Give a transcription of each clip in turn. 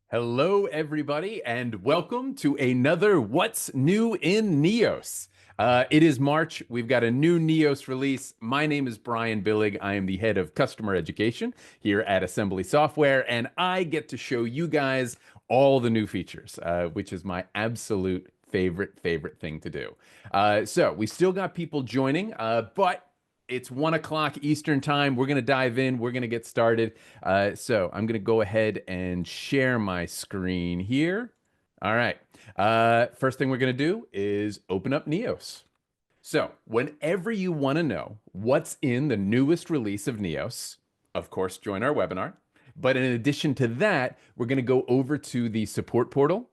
Hello, everybody, and welcome to another What's New in Neos. It is March. We've got a new Neos release. My name is Brian Billig. I am the head of customer education here at Assembly Software, and I get to show you guys all the new features, which is my absolute favorite thing to do. So we still got people joining, but it's 1 o'clock Eastern time. We're going to dive in. We're going to get started. So I'm going to go ahead and share my screen here. All right. First thing we're going to do is open up Neos. So whenever you want to know what's in the newest release of Neos, of course, join our webinar. But in addition to that, we're going to go over to the support portal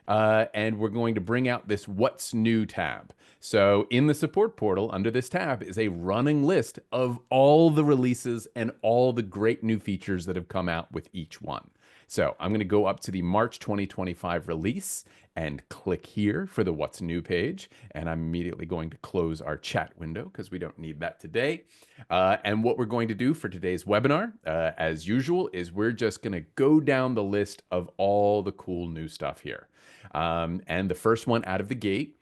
and we're going to bring out this What's New tab. So in the support portal, under this tab is a running list of all the releases and all the great new features that have come out with each one. So I'm going to go up to the March 2025 release and click here for the What's New page. And I'm immediately going to close our chat window because we don't need that today. And what we're going to do for today's webinar, as usual, is we're just going to go down the list of all the cool new stuff here. And the first one out of the gate,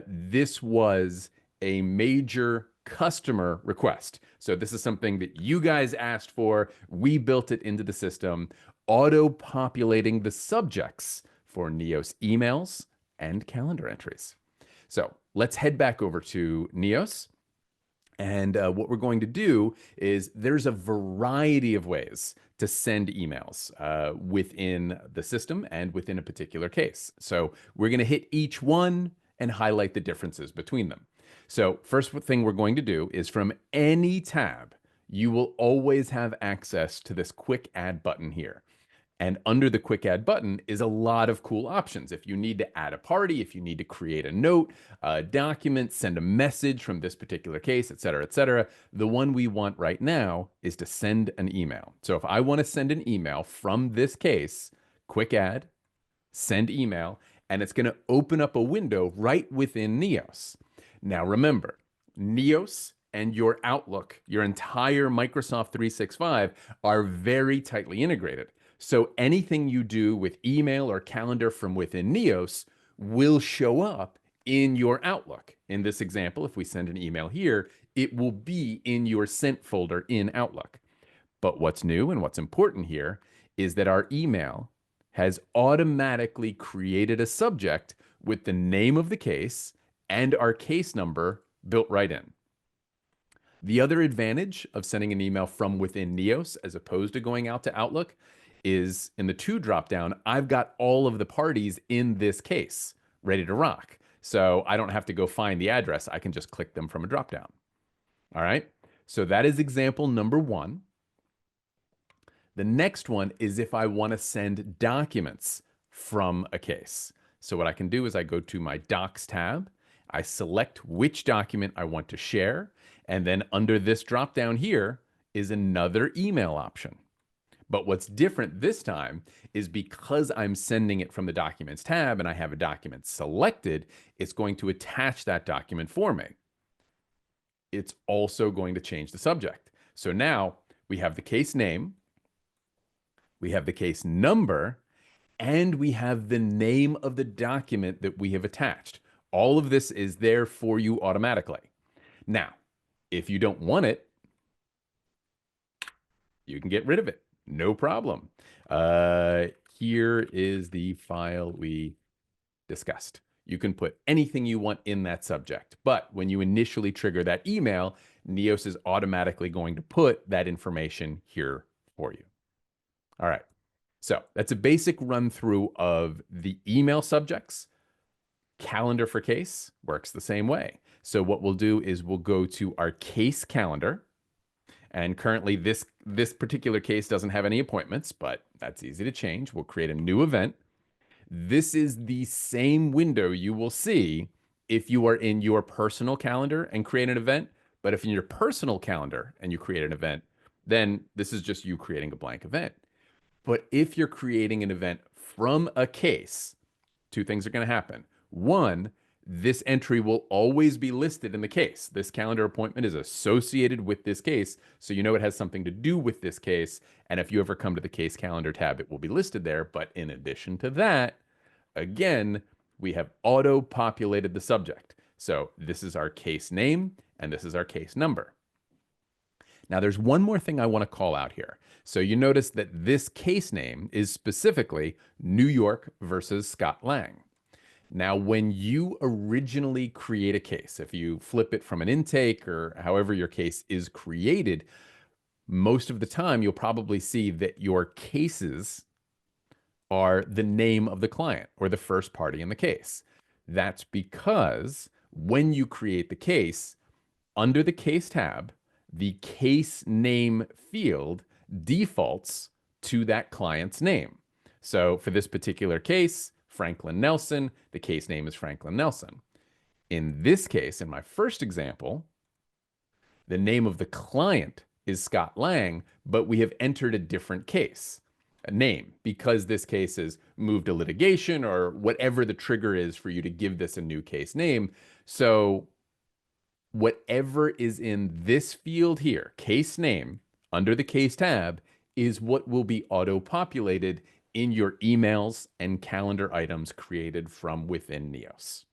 this was a major customer request. So this is something that you guys asked for. We built it into the system, auto-populating the subjects for Neos emails and calendar entries. So let's head back over to Neos. And what we're going to do is there's a variety of ways to send emails within the system and within a particular case. So we're going to hit each one and highlight the differences between them. So first thing we're going to do is from any tab, you will always have access to this quick add button here. And under the quick add button is a lot of cool options. If you need to add a party, if you need to create a note, a document, send a message from this particular case, et cetera, the one we want right now is to send an email. So if I want to send an email from this case, quick add, send email, and it's going to open up a window right within Neos. Now remember, Neos and your Outlook, your entire Microsoft 365 are very tightly integrated. So anything you do with email or calendar from within Neos will show up in your Outlook. In this example, if we send an email here, it will be in your sent folder in Outlook. But what's new and what's important here is that our email has automatically created a subject with the name of the case and our case number built right in. The other advantage of sending an email from within Neos as opposed to going out to Outlook is in the to dropdown, I've got all of the parties in this case ready to rock. So I don't have to go find the address. I can just click them from a dropdown. All right. So that is example number one. The next one is if I want to send documents from a case. So what I can do is I go to my Docs tab. I select which document I want to share. And then under this dropdown here is another email option. But what's different this time is because I'm sending it from the Documents tab and I have a document selected, it's going to attach that document for me. It's also going to change the subject. So now we have the case name, we have the case number, and we have the name of the document that we have attached. All of this is there for you automatically. Now, if you don't want it, you can get rid of it. No problem. Here is the file we discussed. You can put anything you want in that subject, but when you initially trigger that email, Neos is automatically going to put that information here for you. All right. So that's a basic run through of the email subjects. Calendar for case works the same way. So what we'll do is we'll go to our case calendar. And currently this particular case doesn't have any appointments, but that's easy to change. We'll create a new event. This is the same window you will see if you are in your personal calendar and create an event. But if in your personal calendar and you create an event, then this is just you creating a blank event. But if you're creating an event from a case, two things are going to happen. One, this entry will always be listed in the case. This calendar appointment is associated with this case, so you know it has something to do with this case. And if you ever come to the case calendar tab, it will be listed there. But in addition to that, again, we have auto-populated the subject. So this is our case name, and this is our case number. Now, there's one more thing I want to call out here. So you notice that this case name is specifically New York versus Scott Lang. Now, when you originally create a case, if you flip it from an intake or however your case is created, most of the time you'll probably see that your cases are the name of the client or the first party in the case. That's because when you create the case, under the case tab, the case name field defaults to that client's name. So for this particular case, Franklin Nelson, the case name is Franklin Nelson. In this case, in my first example, the name of the client is Scott Lang, but we have entered a different case, a name, because this case has moved to litigation or whatever the trigger is for you to give this a new case name. So whatever is in this field here, case name, under the case tab, is what will be auto-populated in your emails and calendar items created from within Neos.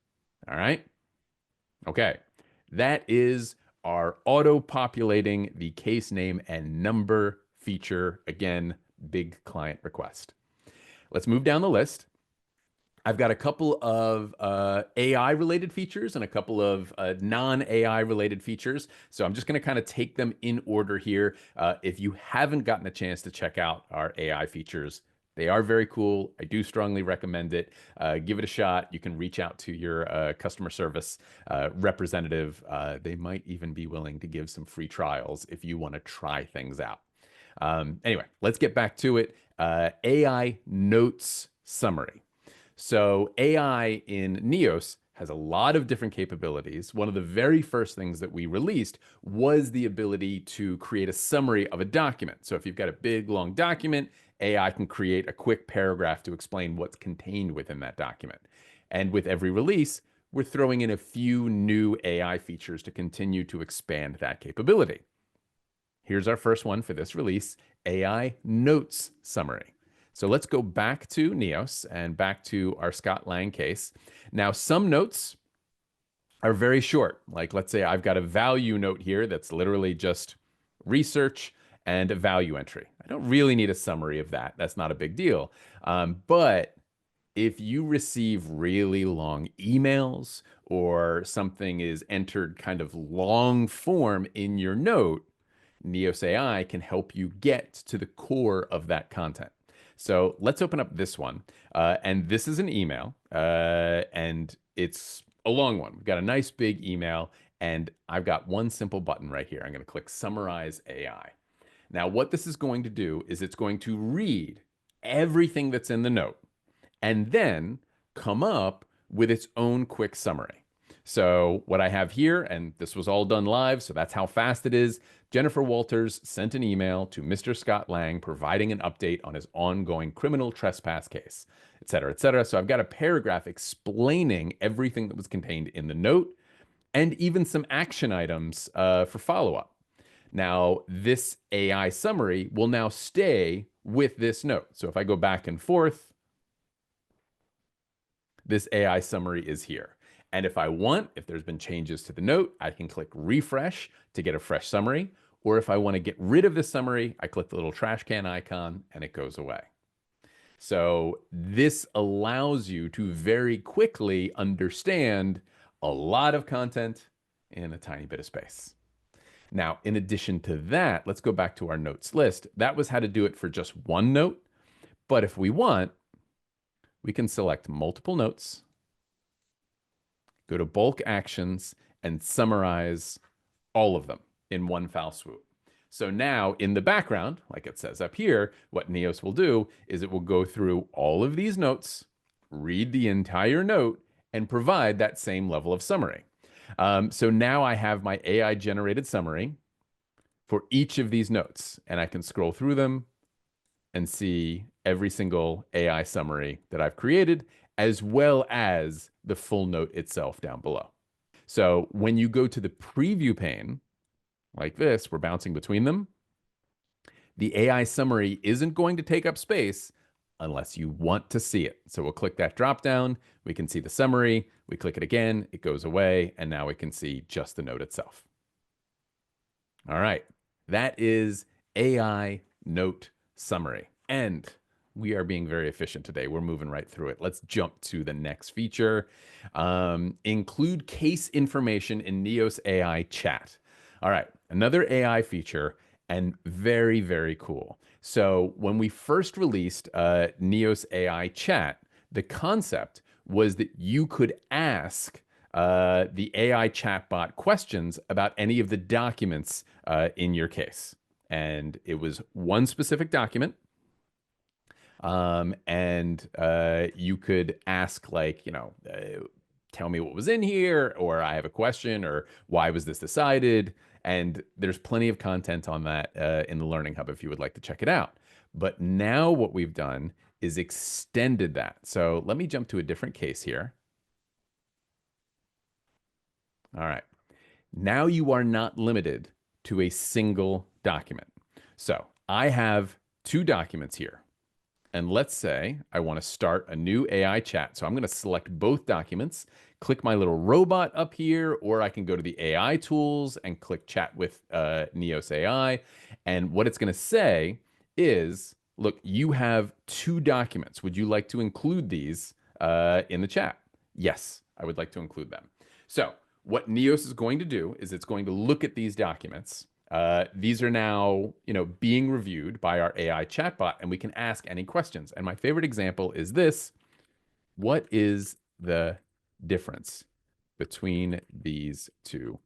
All right? Okay. That is our auto-populating the case name and number feature. Again, big client request. Let's move down the list. I've got a couple of AI related features and a couple of non-AI related features. So I'm just going to kind of take them in order here. If you haven't gotten a chance to check out our AI features, they are very cool. I do strongly recommend it. Give it a shot. You can reach out to your customer service representative. They might even be willing to give some free trials if you want to try things out. Anyway, let's get back to it. AI notes summary. So AI in Neos has a lot of different capabilities. One of the very first things that we released was the ability to create a summary of a document. So if you've got a big, long document, AI can create a quick paragraph to explain what's contained within that document. And with every release, we're throwing in a few new AI features to continue to expand that capability. Here's our first one for this release, AI notes summary. So let's go back to Neos and back to our Scott Lang case. Now, some notes are very short. Like, let's say I've got a value note here that's literally just research and a value entry. I don't really need a summary of that. That's not a big deal. But if you receive really long emails or something is entered kind of long form in your note, NeosAI can help you get to the core of that content. So let's open up this one. And this is an email, and it's a long one. We've got a nice big email, and I've got one simple button right here. I'm going to click Summarize AI. Now, what this is going to do is it's going to read everything that's in the note and then come up with its own quick summary. So what I have here, and this was all done live, so that's how fast it is. Jennifer Walters sent an email to Mr. Scott Lang providing an update on his ongoing criminal trespass case, et cetera, et cetera. So I've got a paragraph explaining everything that was contained in the note and even some action items for follow-up. Now, this AI summary will now stay with this note. So if I go back and forth, this AI summary is here. And if I want, if there's been changes to the note, I can click refresh to get a fresh summary. Or if I want to get rid of this summary, I click the little trash can icon and it goes away. So this allows you to very quickly understand a lot of content in a tiny bit of space. Now, in addition to that, let's go back to our notes list. That was how to do it for just one note. But if we want, we can select multiple notes, go to bulk actions, and summarize all of them in one foul swoop. So now in the background, like it says up here, what Neos will do is it will go through all of these notes, read the entire note, and provide that same level of summary. So now I have my AI generated summary for each of these notes, and I can scroll through them and see every single AI summary that I've created. as well as the full note itself down below. So when you go to the preview pane like this, we're bouncing between them. The AI summary isn't going to take up space unless you want to see it. So we'll click that drop down. We can see the summary. We click it again. It goes away. And now we can see just the note itself. All right. That is AI note summary. And we are being very efficient today. We're moving right through it. Let's jump to the next feature. Include case information in NeosAI chat. All right. Another AI feature and very, very cool. So when we first released NeosAI chat, the concept was that you could ask the AI chatbot questions about any of the documents in your case. And it was one specific document. And you could ask, like, tell me what was in here, or I have a question, or why was this decided? And there's plenty of content on that in the Learning Hub if you would like to check it out. But now what we've done is extended that. So let me jump to a different case here. All right. Now you are not limited to a single document. So I have two documents here. And let's say I want to start a new AI chat. So I'm going to select both documents, click my little robot up here, or I can go to the AI tools and click chat with Neos AI. And what it's going to say is, look, you have two documents. Would you like to include these in the chat? Yes, I would like to include them. So what Neos is going to do is it's going to look at these documents. These are now, being reviewed by our AI chatbot, and we can ask any questions. And my favorite example is this: what is the difference between these two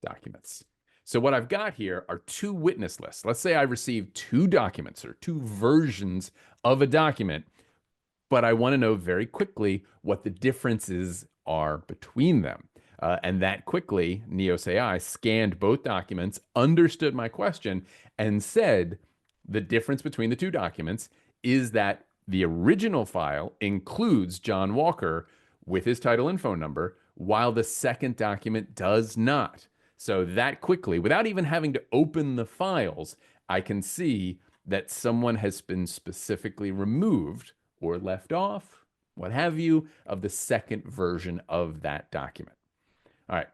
documents? So what I've got here are two witness lists. Let's say I received two documents or two versions of a document, but I want to know very quickly what the differences are between them. And that quickly, NeosAI scanned both documents, understood my question, and said the difference between the two documents is that the original file includes John Walker with his title and phone number, while the second document does not. So that quickly, without even having to open the files, I can see that someone has been specifically removed or left off, what have you, of the second version of that document. All right.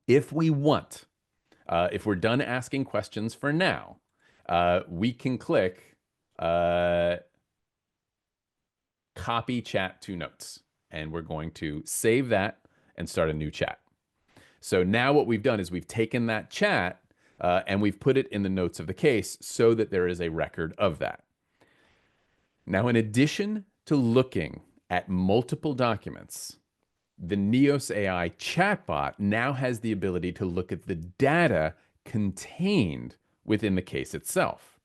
If we want, if we're done asking questions for now, we can click copy chat to notes, and we're going to save that and start a new chat. So now what we've done is we've taken that chat and we've put it in the notes of the case so that there is a record of that. Now, in addition to looking at multiple documents, the NeosAI chatbot now has the ability to look at the data contained within the case itself.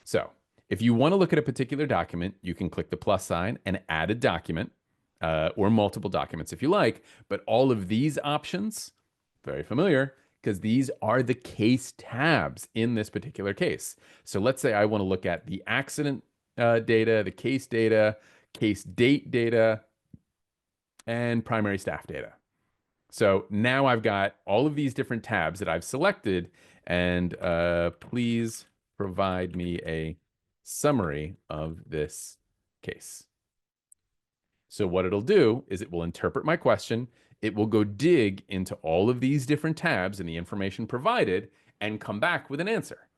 So if you want to look at a particular document, you can click the plus sign and add a document or multiple documents if you like. But all of these options, very familiar, because these are the case tabs in this particular case. So let's say I want to look at the accident data, the case date data, and primary staff data. So now I've got all of these different tabs that I've selected, and please provide me a summary of this case. So what it'll do is it will interpret my question. It will go dig into all of these different tabs and the information provided and come back with an answer.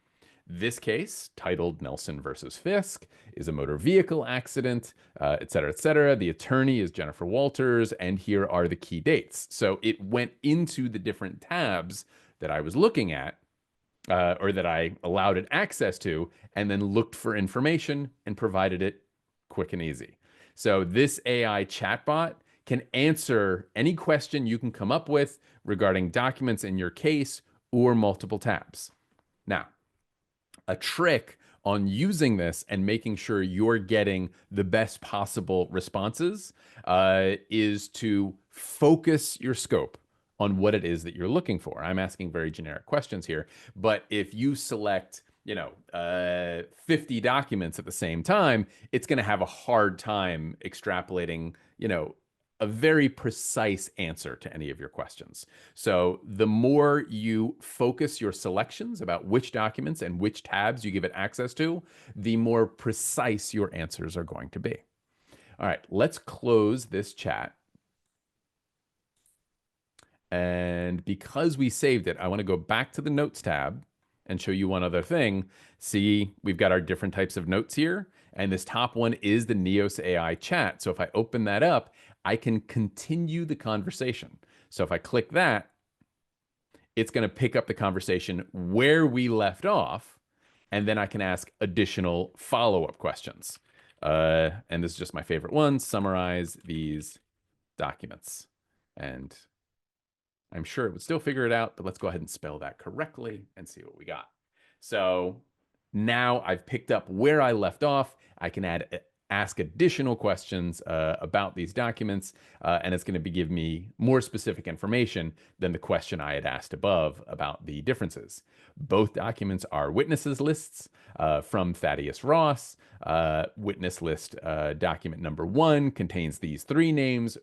This case, titled Nelson versus Fisk, is a motor vehicle accident, et cetera, et cetera. The attorney is Jennifer Walters, and here are the key dates. So it went into the different tabs that I was looking at, or that I allowed it access to, and then looked for information and provided it quick and easy. So this AI chatbot can answer any question you can come up with regarding documents in your case or multiple tabs. Now, a trick on using this and making sure you're getting the best possible responses is to focus your scope on what it is that you're looking for. I'm asking very generic questions here, but if you select 50 documents at the same time, it's going to have a hard time extrapolating, a very precise answer to any of your questions. So the more you focus your selections about which documents and which tabs you give it access to, the more precise your answers are going to be. All right, let's close this chat. And because we saved it, I want to go back to the notes tab and show you one other thing. See, we've got our different types of notes here. And this top one is the NeosAI chat. So if I open that up, I can continue the conversation. So if I click that, it's going to pick up the conversation where we left off. And then I can ask additional follow-up questions. And this is just my favorite one. Summarize these documents. And I'm sure it would still figure it out, but let's go ahead and spell that correctly and see what we got. So now I've picked up where I left off. I can ask additional questions about these documents, and it's going to give me more specific information than the question I had asked above about the differences. Both documents are witnesses lists from Thaddeus Ross. Witness list document number 1 contains these 3 names.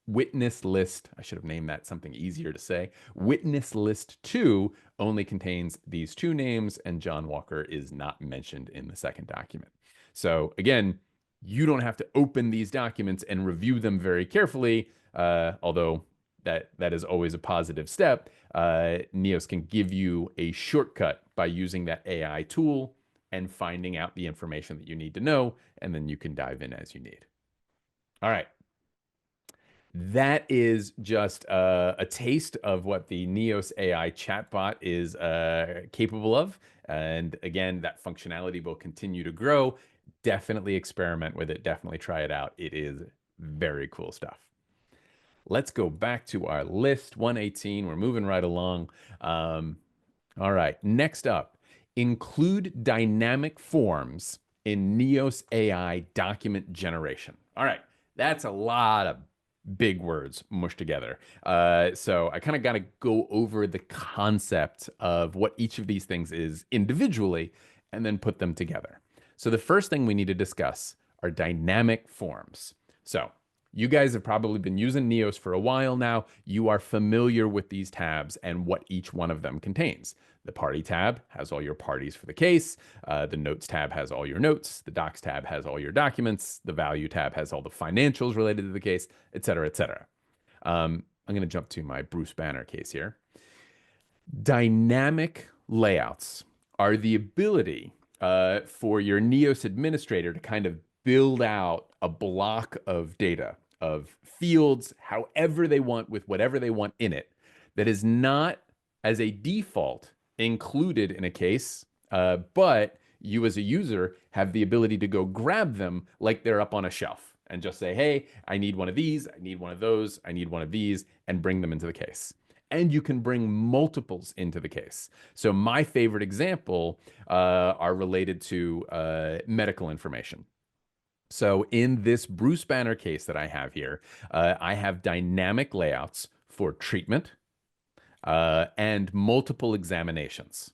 Witness list, I should have named that something easier to say. Witness list 2 only contains these 2 names, and John Walker is not mentioned in the second document. So again, you don't have to open these documents and review them very carefully, although that is always a positive step. Neos can give you a shortcut by using that AI tool and finding out the information that you need to know, and then you can dive in as you need. All right. That is just a taste of what the NeosAI chatbot is capable of. And again, that functionality will continue to grow. Definitely experiment with it. Definitely try it out. It is very cool stuff. Let's go back to our list, 118. We're moving right along. All right, next up, include dynamic forms in NeosAI document generation. All right, that's a lot of big words mushed together. So I kind of got to go over the concept of what each of these things is individually and then put them together. So the first thing we need to discuss are dynamic forms. So you guys have probably been using Neos for a while now. You are familiar with these tabs and what each one of them contains. The Party tab has all your parties for the case. The Notes tab has all your notes. The Docs tab has all your documents. The Value tab has all the financials related to the case, et cetera, et cetera. I'm going to jump to my Bruce Banner case here. Dynamic layouts are the ability for your Neos administrator to kind of build out a block of data, of fields, however they want, with whatever they want in it, that is not as a default included in a case, but you as a user have the ability to go grab them like they're up on a shelf and just say, hey, I need one of these, I need one of those, I need one of these, and bring them into the case. And you can bring multiples into the case. So my favorite example are related to medical information. So in this Bruce Banner case that I have here, I have dynamic layouts for treatment and multiple examinations.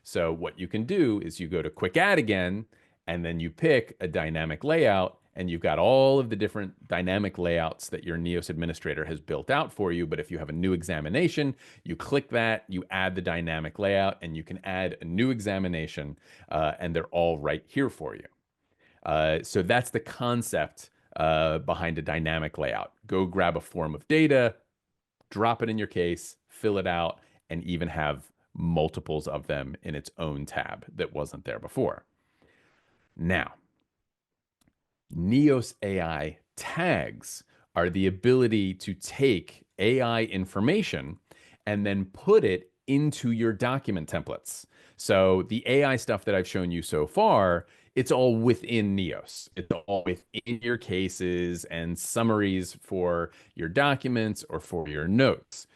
So what you can do is you go to Quick Add again, and then you pick a dynamic layout, and you've got all of the different dynamic layouts that your Neos administrator has built out for you. But if you have a new examination, you click that, you add the dynamic layout, and you can add a new examination, and they're all right here for you. So that's the concept behind a dynamic layout. Go grab a form of data, drop it in your case, fill it out, and even have multiples of them in its own tab that wasn't there before. Now, NeosAI tags are the ability to take AI information and then put it into your document templates. So the AI stuff that I've shown you so far, it's all within Neos. It's all within your cases and summaries for your documents or for your notes.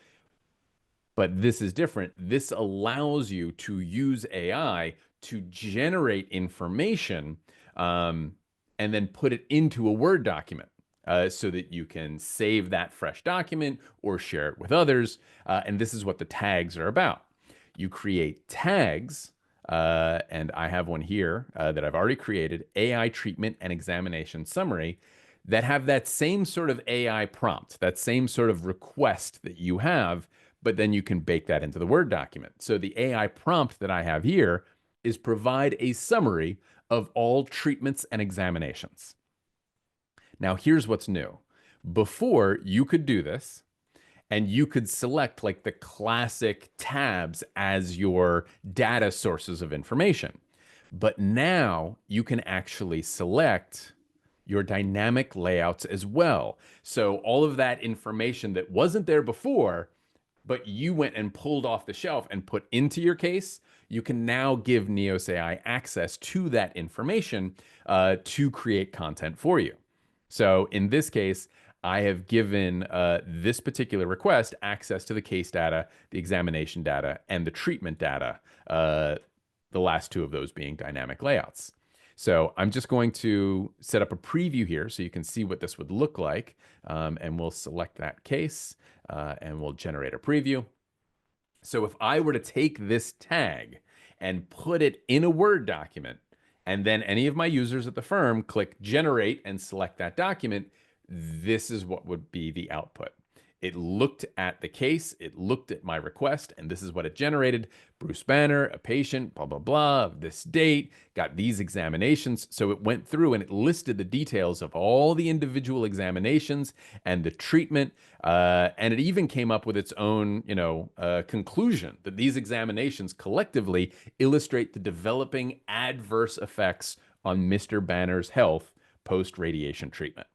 But this is different. This allows you to use AI to generate information and then put it into a Word document so that you can save that fresh document or share it with others. And this is what the tags are about. You create tags And I have one here that I've already created, AI treatment and examination summary, that have that same sort of AI prompt, that same sort of request that you have, but then you can bake that into the Word document. So the AI prompt that I have here is provide a summary of all treatments and examinations. Now, here's what's new. Before, you could do this and you could select like the classic tabs as your data sources of information. But now you can actually select your dynamic layouts as well. So all of that information that wasn't there before, but you went and pulled off the shelf and put into your case, you can now give NeosAI access to that information to create content for you. So in this case, I have given this particular request access to the case data, the examination data, and the treatment data, the last two of those being dynamic layouts. So I'm just going to set up a preview here so you can see what this would look like. And we'll select that case and we'll generate a preview. So if I were to take this tag and put it in a Word document, and then any of my users at the firm click generate and select that document, this is what would be the output. It looked at the case, it looked at my request, and this is what it generated. Bruce Banner, a patient, blah, blah, blah, this date, got these examinations. So it went through and it listed the details of all the individual examinations and the treatment. And it even came up with its own, conclusion that these examinations collectively illustrate the developing adverse effects on Mr. Banner's health post-radiation treatment.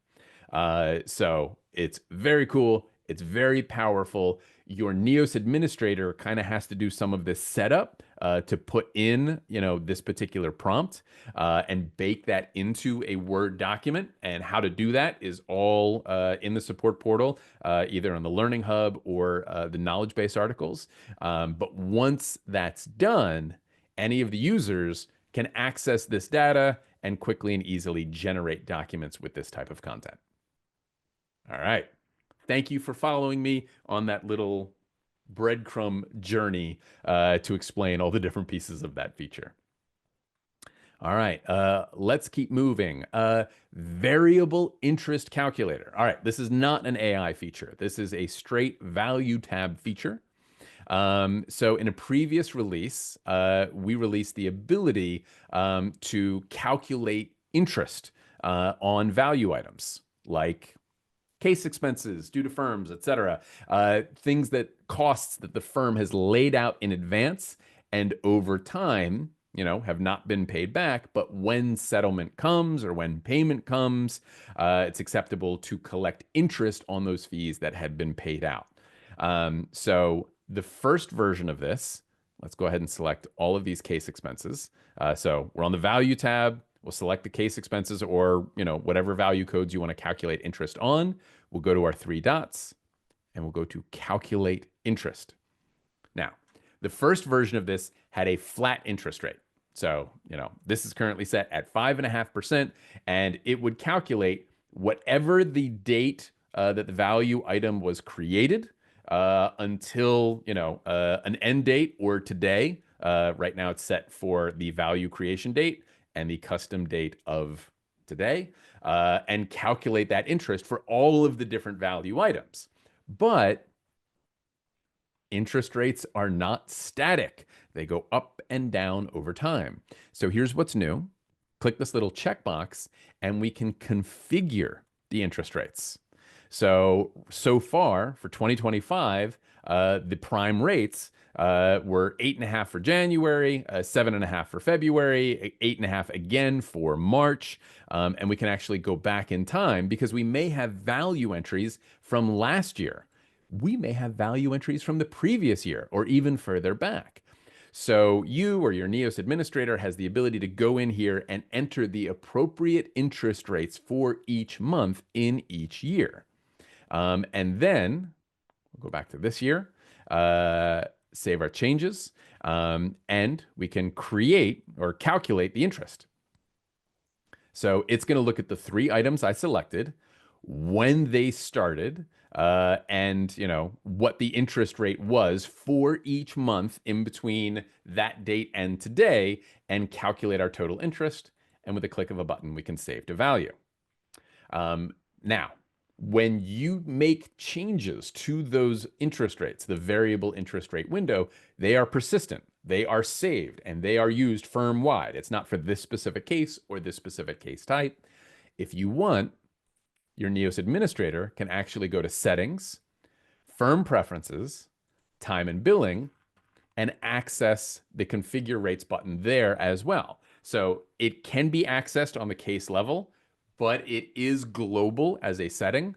So it's very cool. It's very powerful. Your Neos administrator kind of has to do some of this setup to put in, this particular prompt and bake that into a Word document. And how to do that is all in the support portal, either on the Learning Hub or the knowledge base articles. But once that's done, any of the users can access this data and quickly and easily generate documents with this type of content. All right. Thank you for following me on that little breadcrumb journey to explain all the different pieces of that feature. All right, let's keep moving. Variable interest calculator. All right, this is not an AI feature. This is a straight value tab feature. So in a previous release, we released the ability to calculate interest on value items like case expenses due to firms, et cetera. Things costs that the firm has laid out in advance and over time, have not been paid back. But when settlement comes or when payment comes, it's acceptable to collect interest on those fees that had been paid out. So the first version of this, let's go ahead and select all of these case expenses. So we're on the value tab. We'll select the case expenses or, whatever value codes you want to calculate interest on. We'll go to our three dots and we'll go to calculate interest. Now, the first version of this had a flat interest rate. So, this is currently set at 5.5%, and it would calculate whatever the date that the value item was created until, an end date or today. Right now it's set for the value creation date and the custom date of today, and calculate that interest for all of the different value items. But interest rates are not static. They go up and down over time. So here's what's new. Click this little checkbox and we can configure the interest rates. So far for 2025, the prime rates were 8.5 for January, 7.5 for February, 8.5 again for March. And we can actually go back in time because we may have value entries from last year. We may have value entries from the previous year or even further back. So you or your Neos administrator has the ability to go in here and enter the appropriate interest rates for each month in each year. And then we'll go back to this year, save our changes, and we can create or calculate the interest. So it's going to look at the three items I selected. when they started, and what the interest rate was for each month in between that date and today, and calculate our total interest. And with a click of a button, we can save to value. Now, when you make changes to those interest rates, the variable interest rate window, they are persistent, they are saved, and they are used firm-wide. It's not for this specific case or this specific case type. If you want, your Neos administrator can actually go to Settings, Firm Preferences, Time and Billing, and access the Configure Rates button there as well. So it can be accessed on the case level, but it is global as a setting.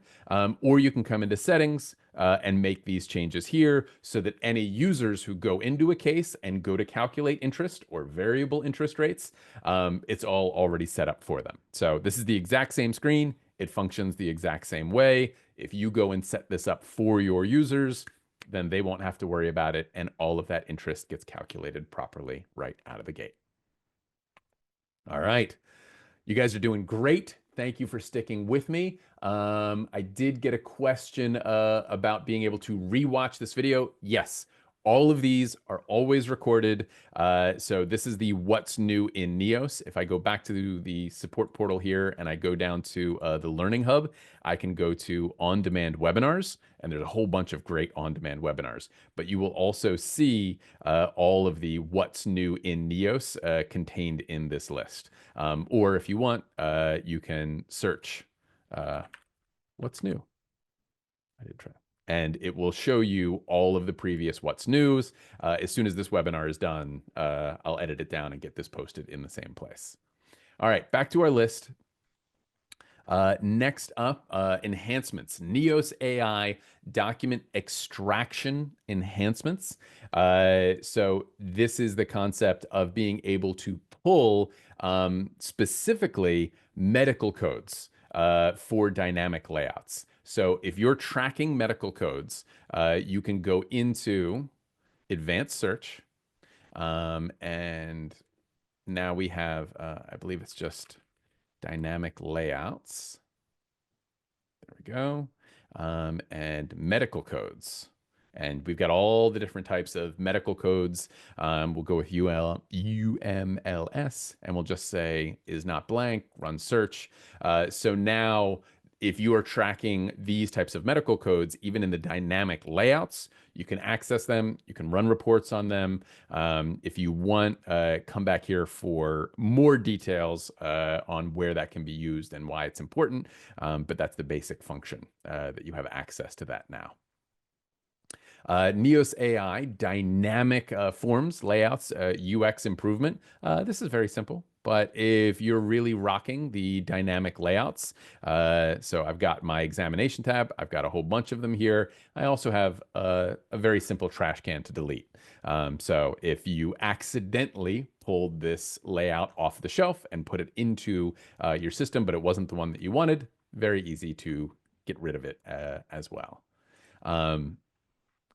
Or you can come into Settings and make these changes here so that any users who go into a case and go to calculate interest or variable interest rates, it's all already set up for them. So this is the exact same screen. It functions the exact same way. If you go and set this up for your users, then they won't have to worry about it, and all of that interest gets calculated properly right out of the gate. All right. You guys are doing great. Thank you for sticking with me. I did get a question about being able to rewatch this video. Yes, all of these are always recorded. So this is the What's New in Neos. If I go back to the support portal here and I go down to the Learning Hub, I can go to on-demand webinars, and there's a whole bunch of great on-demand webinars. But you will also see all of the What's New in Neos contained in this list. Or if you want, you can search What's New. I did try. And it will show you all of the previous What's News. As soon as this webinar is done, I'll edit it down and get this posted in the same place. All right, back to our list. Next up, enhancements. NeosAI document extraction enhancements. So this is the concept of being able to pull specifically medical codes for dynamic layouts. So if you're tracking medical codes, you can go into advanced search, and now we have, I believe it's just dynamic layouts. There we go. And medical codes. And we've got all the different types of medical codes. We'll go with UMLS, and we'll just say is not blank, run search. So now, if you are tracking these types of medical codes, even in the dynamic layouts, you can access them. You can run reports on them. If you want, come back here for more details on where that can be used and why it's important. But that's the basic function that you have access to that now. NeosAI, dynamic forms, layouts, UX improvement. This is very simple, but if you're really rocking the dynamic layouts, so I've got my examination tab, I've got a whole bunch of them here. I also have a very simple trash can to delete. So if you accidentally pulled this layout off the shelf and put it into your system, but it wasn't the one that you wanted, very easy to get rid of it as well.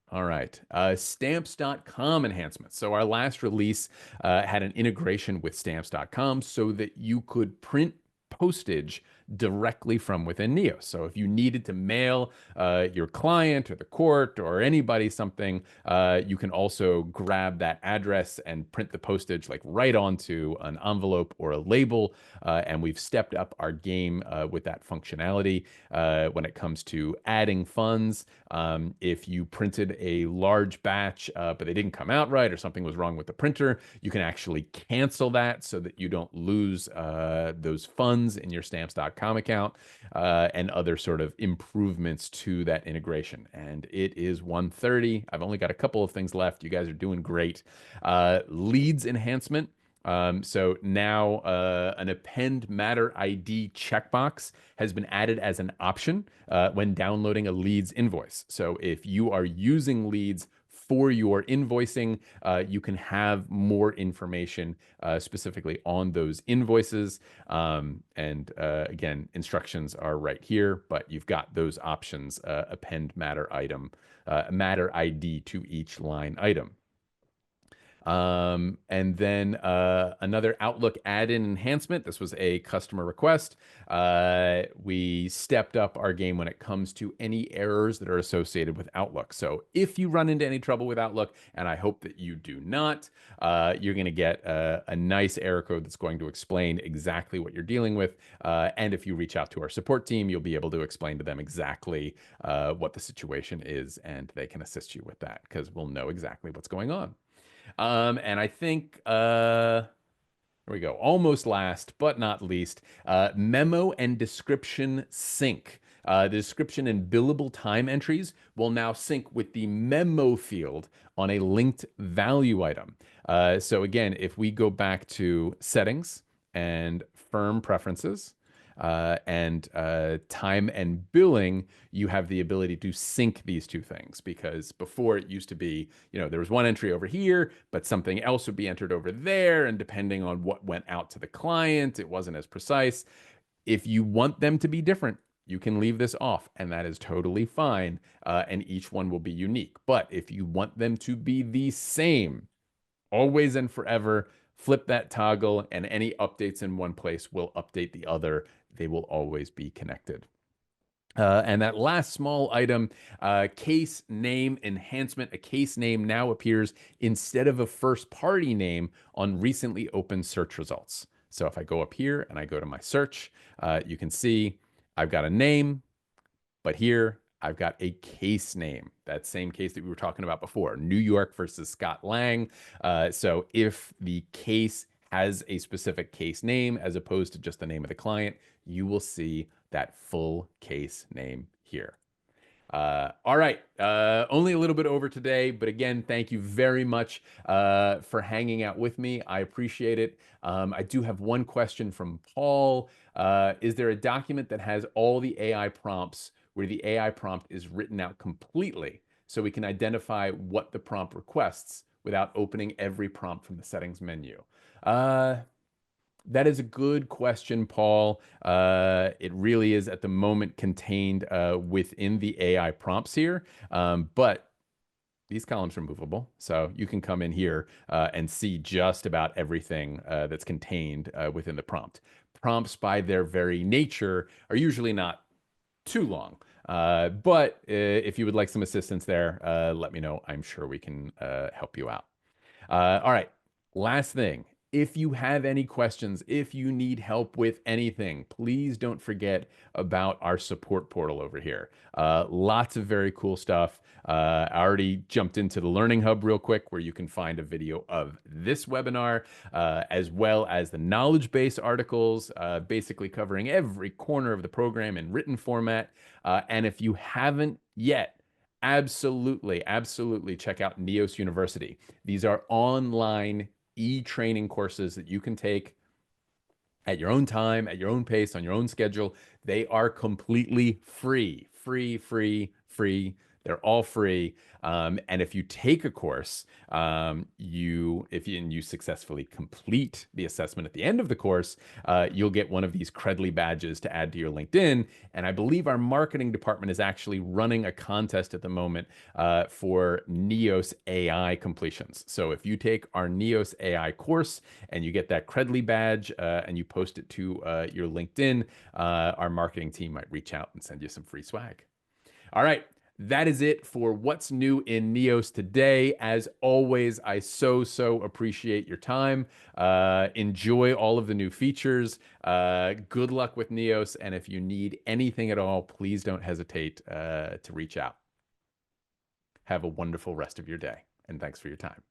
All right, stamps.com enhancements. So our last release had an integration with stamps.com so that you could print postage directly from within Neos. So if you needed to mail your client or the court or anybody something, you can also grab that address and print the postage like right onto an envelope or a label. And we've stepped up our game with that functionality when it comes to adding funds. If you printed a large batch, but they didn't come out right or something was wrong with the printer, you can actually cancel that so that you don't lose those funds in your stamps.com account, and other sort of improvements to that integration. And it is 1:30. I've only got a couple of things left. You guys are doing great. Leads enhancement. So now an append matter ID checkbox has been added as an option when downloading a leads invoice. So if you are using leads for your invoicing, you can have more information specifically on those invoices. And again, instructions are right here, but you've got those options, append matter item, matter ID to each line item. And then another Outlook add-in enhancement. This was a customer request. We stepped up our game when it comes to any errors that are associated with Outlook. So if you run into any trouble with Outlook, and I hope that you do not, you're going to get a nice error code that's going to explain exactly what you're dealing with. And if you reach out to our support team, you'll be able to explain to them exactly what the situation is, and they can assist you with that because we'll know exactly what's going on. And I think there we go. Almost last but not least, memo and description sync. The description and billable time entries will now sync with the memo field on a linked value item. So again, if we go back to settings and firm preferences, and time and billing, you have the ability to sync these two things because before it used to be, there was one entry over here, but something else would be entered over there. And depending on what went out to the client, it wasn't as precise. If you want them to be different, you can leave this off, and that is totally fine. And each one will be unique. But if you want them to be the same, always and forever, flip that toggle, and any updates in one place will update the other. They will always be connected. And that last small item, case name enhancement. A case name now appears instead of a first party name on recently opened search results. So if I go up here and I go to my search, you can see I've got a name, but here I've got a case name. That same case that we were talking about before, New York versus Scott Lang. So if the case has a specific case name as opposed to just the name of the client, you will see that full case name here. All right. Only a little bit over today, but again, thank you very much for hanging out with me. I appreciate it. I do have one question from Paul. Is there a document that has all the AI prompts where the AI prompt is written out completely so we can identify what the prompt requests without opening every prompt from the settings menu? That is a good question, Paul. It really is at the moment contained within the AI prompts here, but these columns are movable. So you can come in here and see just about everything that's contained within the prompt. Prompts, by their very nature, are usually not too long. But if you would like some assistance there, let me know. I'm sure we can help you out. All right. Last thing. If you have any questions, if you need help with anything, please don't forget about our support portal over here. Lots of very cool stuff. I already jumped into the Learning Hub real quick, where you can find a video of this webinar, as well as the knowledge base articles, basically covering every corner of the program in written format. And if you haven't yet, absolutely, absolutely check out Neos University. These are online e-training courses that you can take at your own time, at your own pace, on your own schedule. They are completely free, free, free, free. They're all free. And if you take a course, if you successfully complete the assessment at the end of the course, you'll get one of these Credly badges to add to your LinkedIn. And I believe our marketing department is actually running a contest at the moment for NeosAI completions. So if you take our NeosAI course and you get that Credly badge and you post it to your LinkedIn, our marketing team might reach out and send you some free swag. All right. That is it for what's new in Neos today. As always, I so appreciate your time. Enjoy all of the new features. Good luck with Neos. And if you need anything at all, please don't hesitate to reach out. Have a wonderful rest of your day. And thanks for your time.